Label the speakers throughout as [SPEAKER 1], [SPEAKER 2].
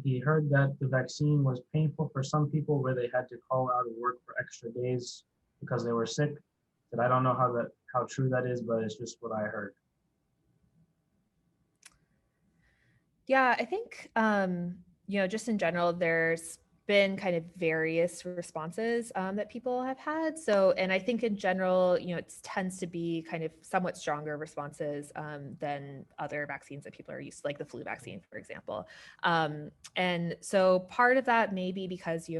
[SPEAKER 1] He heard that the vaccine was painful for some people where they had to call out of work for extra days because they were sick. But I don't know how true that is, but it's just what I heard.
[SPEAKER 2] Yeah, I think, just in general, there's been kind of various responses that people have had. So, and I think in general, it tends to be kind of somewhat stronger responses than other vaccines that people are used to, like the flu vaccine, for example. And so part of that may be because,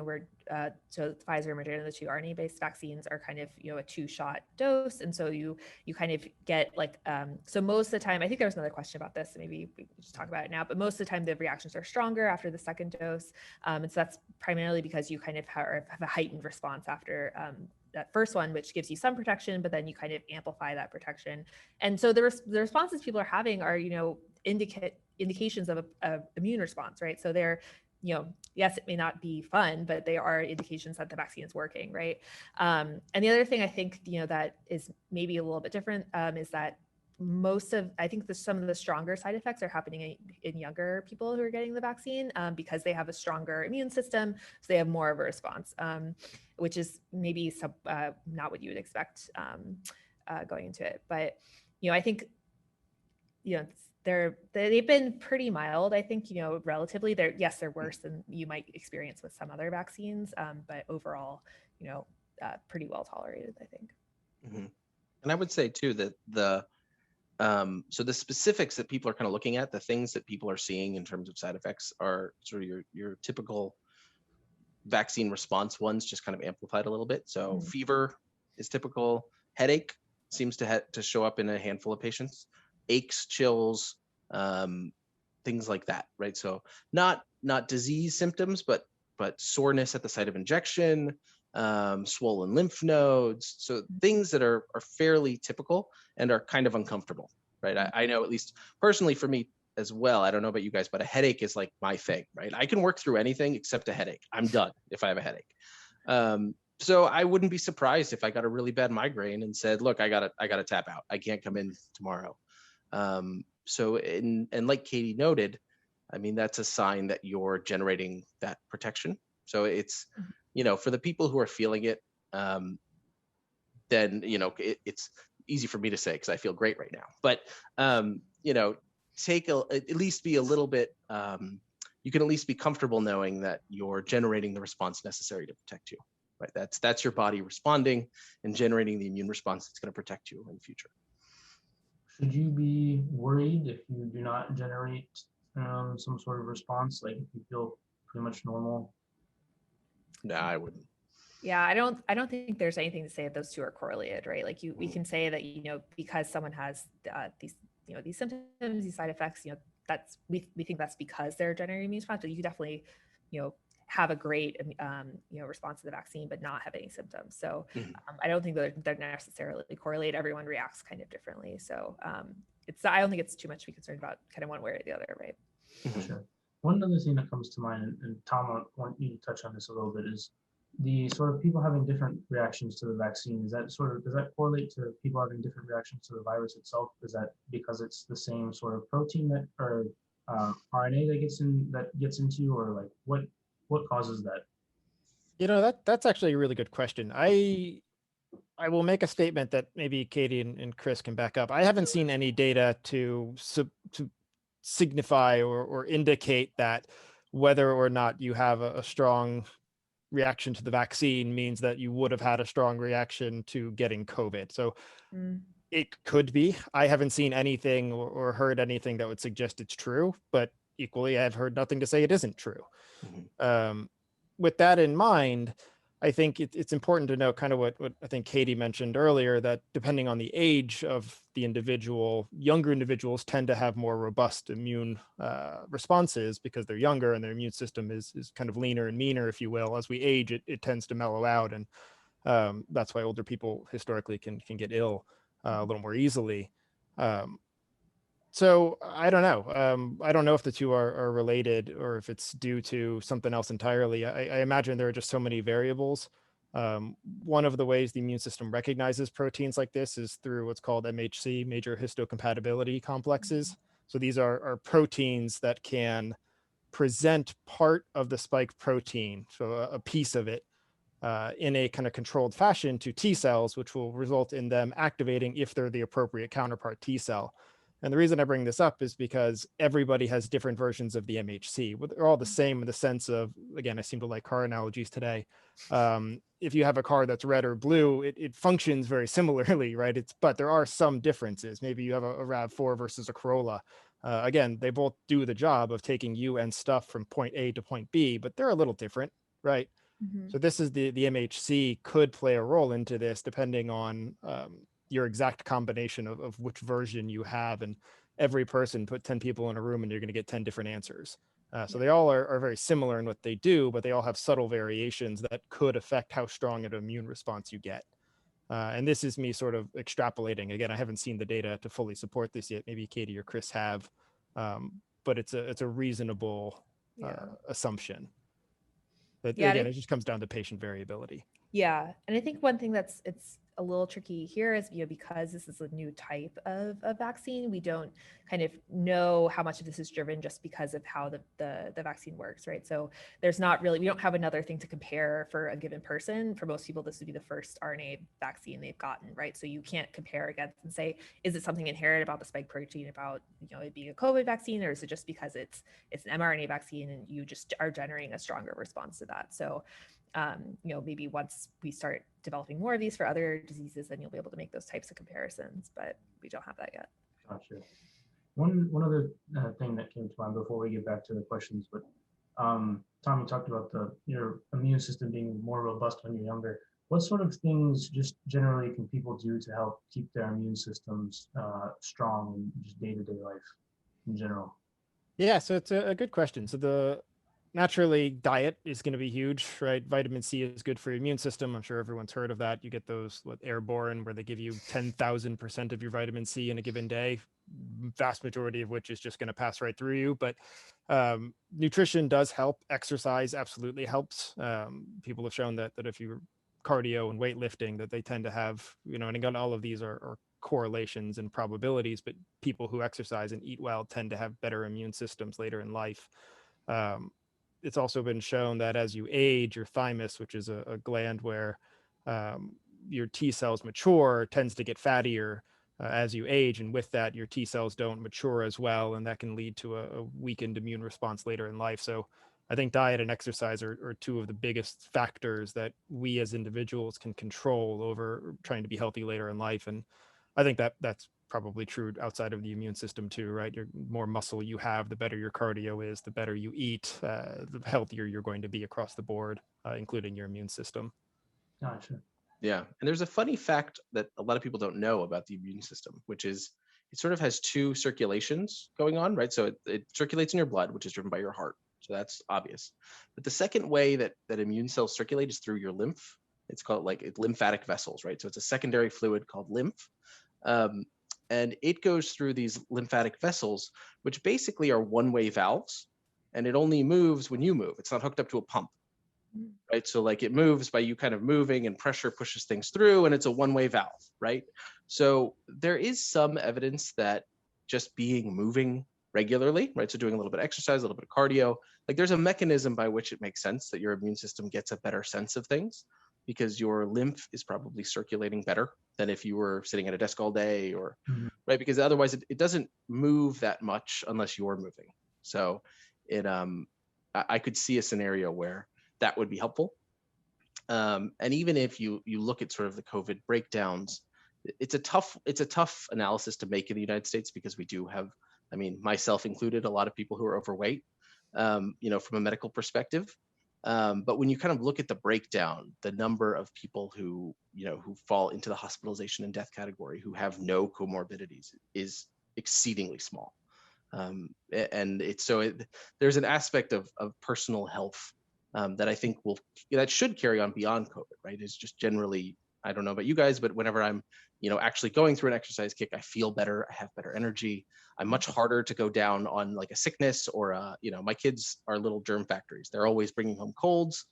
[SPEAKER 2] so Pfizer and Moderna, the two RNA-based vaccines are kind of, a two-shot dose. And so you kind of get like, so most of the time, I think there was another question about this, maybe we can just talk about it now, but most of the time the reactions are stronger after the second dose. And so that's primarily because you kind of have a heightened response after that first one, which gives you some protection, but then you kind of amplify that protection. And so the responses people are having are, indications of a immune response, right? So they're, yes, it may not be fun, but they are indications that the vaccine is working, right? And the other thing I think, that is maybe a little bit different is that I think some of the stronger side effects are happening in younger people who are getting the vaccine because they have a stronger immune system, so they have more of a response, which is maybe not what you would expect going into it. But, I think, they've been pretty mild. I think, relatively they're worse than you might experience with some other vaccines, but overall, pretty well tolerated, I think.
[SPEAKER 3] Mm-hmm. And I would say too that so the specifics that people are kind of looking at, the things that people are seeing in terms of side effects are sort of your typical vaccine response ones, just kind of amplified a little bit. So fever is typical. Headache seems to show up in a handful of patients. Aches, chills, things like that, right? So not disease symptoms, but soreness at the site of injection, swollen lymph nodes. So things that are fairly typical and are kind of uncomfortable, right? I know, at least personally for me as well, I don't know about you guys, but a headache is like my thing, right? I can work through anything except a headache. I'm done if I have a headache. So I wouldn't be surprised if I got a really bad migraine and said, look, I gotta tap out. I can't come in tomorrow. And like Katie noted, I mean, that's a sign that you're generating that protection. So it's, for the people who are feeling it, then, it's easy for me to say because I feel great right now. But, at least be a little bit, you can at least be comfortable knowing that you're generating the response necessary to protect you, right? That's your body responding and generating the immune response that's going to protect you in the future.
[SPEAKER 1] Should you be worried if you do not generate some sort of response, like if you feel pretty much normal?
[SPEAKER 3] No, I wouldn't.
[SPEAKER 2] Yeah, I don't think there's anything to say that those two are correlated, right? Like we can say that, because someone has these symptoms, these side effects, we think that's because they're generating immune response, but you could definitely, have a great, response to the vaccine, but not have any symptoms. So I don't think they're necessarily correlated. Everyone reacts kind of differently. So I don't think it's too much to be concerned about kind of one way or the other, right?
[SPEAKER 1] Sure. One other thing that comes to mind, and Tom, I want you to touch on this a little bit, is the sort of people having different reactions to the vaccine. Does that correlate to people having different reactions to the virus itself? Is that because it's the same sort of protein that or RNA that gets into you, or like what causes that?
[SPEAKER 4] That's actually a really good question. I will make a statement that maybe Katie and Chris can back up. I haven't seen any data to signify or indicate that whether or not you have a strong reaction to the vaccine means that you would have had a strong reaction to getting COVID. So it could be. I haven't seen anything or heard anything that would suggest it's true, but equally, I've heard nothing to say it isn't true. With that in mind, I think it's important to know kind of what I think Katie mentioned earlier, that depending on the age of the individual, younger individuals tend to have more robust immune responses because they're younger and their immune system is kind of leaner and meaner, if you will. As we age, it tends to mellow out. And that's why older people historically can get ill a little more easily. So I don't know. I don't know if the two are related or if it's due to something else entirely. I imagine there are just so many variables. One of the ways the immune system recognizes proteins like this is through what's called MHC, major histocompatibility complexes. So these are proteins that can present part of the spike protein, so a piece of it, in a kind of controlled fashion to T cells, which will result in them activating if they're the appropriate counterpart T cell. And the reason I bring this up is because everybody has different versions of the MHC. They're all the same in the sense of, again, I seem to like car analogies today. If you have a car that's red or blue, it functions very similarly, right? But there are some differences. Maybe you have a RAV4 versus a Corolla. Again, they both do the job of taking you and stuff from point A to point B, but they're a little different, right?
[SPEAKER 2] Mhm.
[SPEAKER 4] So this is the MHC could play a role into this depending on your exact combination of which version you have. And every person, put 10 people in a room and you're going to get 10 different answers. So they all are very similar in what they do, but they all have subtle variations that could affect how strong an immune response you get. And this is me sort of extrapolating. Again, I haven't seen the data to fully support this yet. Maybe Katie or Chris have, but it's a reasonable assumption. But
[SPEAKER 2] Yeah,
[SPEAKER 4] again, it just comes down to patient variability.
[SPEAKER 2] Yeah, and I think one thing it's a little tricky here is, because this is a new type of vaccine, we don't kind of know how much of this is driven just because of how the vaccine works, right? So we don't have another thing to compare for a given person. For most people, this would be the first RNA vaccine they've gotten, right? So you can't compare against and say, is it something inherent about the spike protein about, it being a COVID vaccine, or is it just because it's an mRNA vaccine and you just are generating a stronger response to that? So maybe once we start developing more of these for other diseases, then you'll be able to make those types of comparisons, but we don't have that yet.
[SPEAKER 1] Gotcha. One other thing that came to mind before we get back to the questions, but Tom, you talked about your immune system being more robust when you're younger. What sort of things just generally can people do to help keep their immune systems strong in just day-to-day life in general?
[SPEAKER 4] Yeah, so it's a good question. So naturally, diet is going to be huge, right? Vitamin C is good for your immune system. I'm sure everyone's heard of that. You get those airborne where they give you 10,000% of your vitamin C in a given day, vast majority of which is just going to pass right through you. But nutrition does help. Exercise absolutely helps. People have shown that if you're cardio and weightlifting, that they tend to have, and again, all of these are correlations and probabilities, but people who exercise and eat well tend to have better immune systems later in life. It's also been shown that as you age, your thymus, which is a gland where your T cells mature, tends to get fattier as you age. And with that, your T cells don't mature as well. And that can lead to a weakened immune response later in life. So I think diet and exercise are two of the biggest factors that we as individuals can control over trying to be healthy later in life. And I think that's probably true outside of the immune system too, right? Your more muscle you have, the better your cardio is, the better you eat, the healthier you're going to be across the board, including your immune system.
[SPEAKER 1] Gotcha.
[SPEAKER 3] Yeah. And there's a funny fact that a lot of people don't know about the immune system, which is it sort of has two circulations going on, right? So it circulates in your blood, which is driven by your heart. So that's obvious. But the second way that immune cells circulate is through your lymph. It's called lymphatic vessels, right? So it's a secondary fluid called lymph. And it goes through these lymphatic vessels, which basically are one-way valves, and it only moves when you move. It's not hooked up to a pump, right? So it moves by you kind of moving, and pressure pushes things through, and it's a one-way valve, right? So there is some evidence that just moving regularly, right? So doing a little bit of exercise, a little bit of cardio, there's a mechanism by which it makes sense that your immune system gets a better sense of things, because your lymph is probably circulating better than if you were sitting at a desk all day, or right, because otherwise it doesn't move that much unless you're moving. So I could see a scenario where that would be helpful. And even if you look at sort of the COVID breakdowns, it's a tough analysis to make in the United States, because we do have, myself included, a lot of people who are overweight, from a medical perspective. But when you kind of look at the breakdown, the number of people who fall into the hospitalization and death category who have no comorbidities is exceedingly small. And there's an aspect of personal health that I think that should carry on beyond COVID, right? It's just generally, I don't know about you guys, but whenever I'm, actually going through an exercise kick, I feel better, I have better energy. I'm much harder to go down on a sickness or my kids are little germ factories. They're always bringing home colds.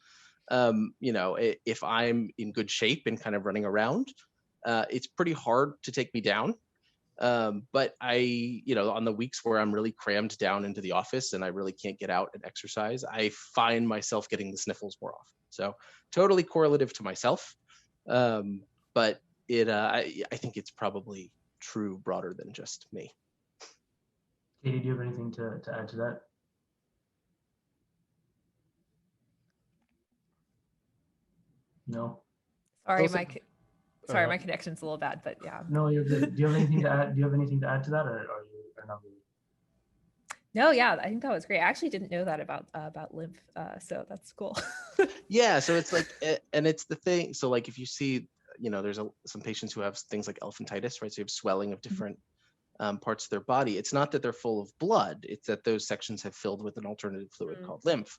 [SPEAKER 3] If I'm in good shape and kind of running around, it's pretty hard to take me down. But on the weeks where I'm really crammed down into the office and I really can't get out and exercise, I find myself getting the sniffles more often. So totally correlative to myself. But I think it's probably true broader than just me.
[SPEAKER 1] Katie, do you have anything to add to that? No.
[SPEAKER 2] Sorry,
[SPEAKER 4] Also-
[SPEAKER 2] sorry, my connection's a little bad, but yeah.
[SPEAKER 1] No, you're good. Do you have anything to add? Do you have anything to add to that, or are not really?
[SPEAKER 2] No, yeah, I think that was great. I actually didn't know that about lymph, so that's cool.
[SPEAKER 3] Yeah, so it's like, and it's the thing. So like, if you see, there's some patients who have things like elephantitis, right? So you have swelling of different parts of their body. It's not that they're full of blood; it's that those sections have filled with an alternative fluid called lymph,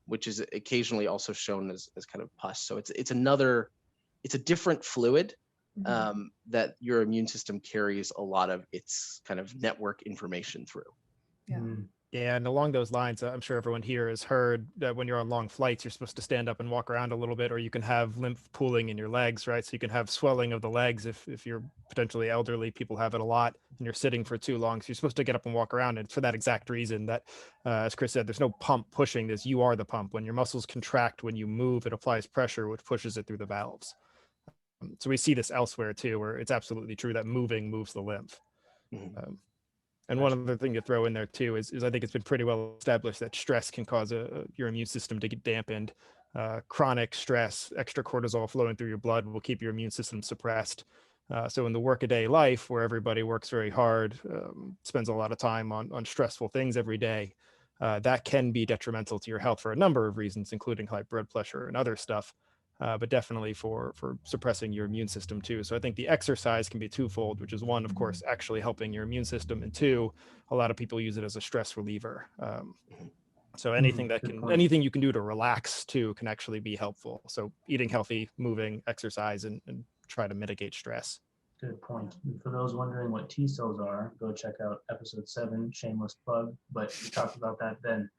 [SPEAKER 3] which is occasionally also shown as kind of pus. So it's a different fluid that your immune system carries a lot of its kind of network information through.
[SPEAKER 2] Yeah.
[SPEAKER 4] Yeah, and along those lines, I'm sure everyone here has heard that when you're on long flights, you're supposed to stand up and walk around a little bit, or you can have lymph pooling in your legs, right? So you can have swelling of the legs if you're potentially elderly. People have it a lot, and you're sitting for too long. So you're supposed to get up and walk around, and for that exact reason that, as Chris said, there's no pump pushing this. You are the pump. When your muscles contract, when you move, it applies pressure, which pushes it through the valves. So we see this elsewhere too, where it's absolutely true that moving moves the lymph. And one other thing to throw in there too is I think it's been pretty well established that stress can cause your immune system to get dampened. Chronic stress, extra cortisol flowing through your blood will keep your immune system suppressed. So in the workaday life where everybody works very hard, spends a lot of time on stressful things every day, that can be detrimental to your health for a number of reasons, including high blood pressure and other stuff. But definitely for suppressing your immune system too. So I think the exercise can be twofold, which is one, of course, actually helping your immune system, and two, a lot of people use it as a stress reliever. So anything anything you can do to relax too can actually be helpful. So eating healthy, moving, exercise, and try to mitigate stress.
[SPEAKER 1] Good point. And for those wondering what T cells are, go check out episode 7, shameless plug, but we talked about that then.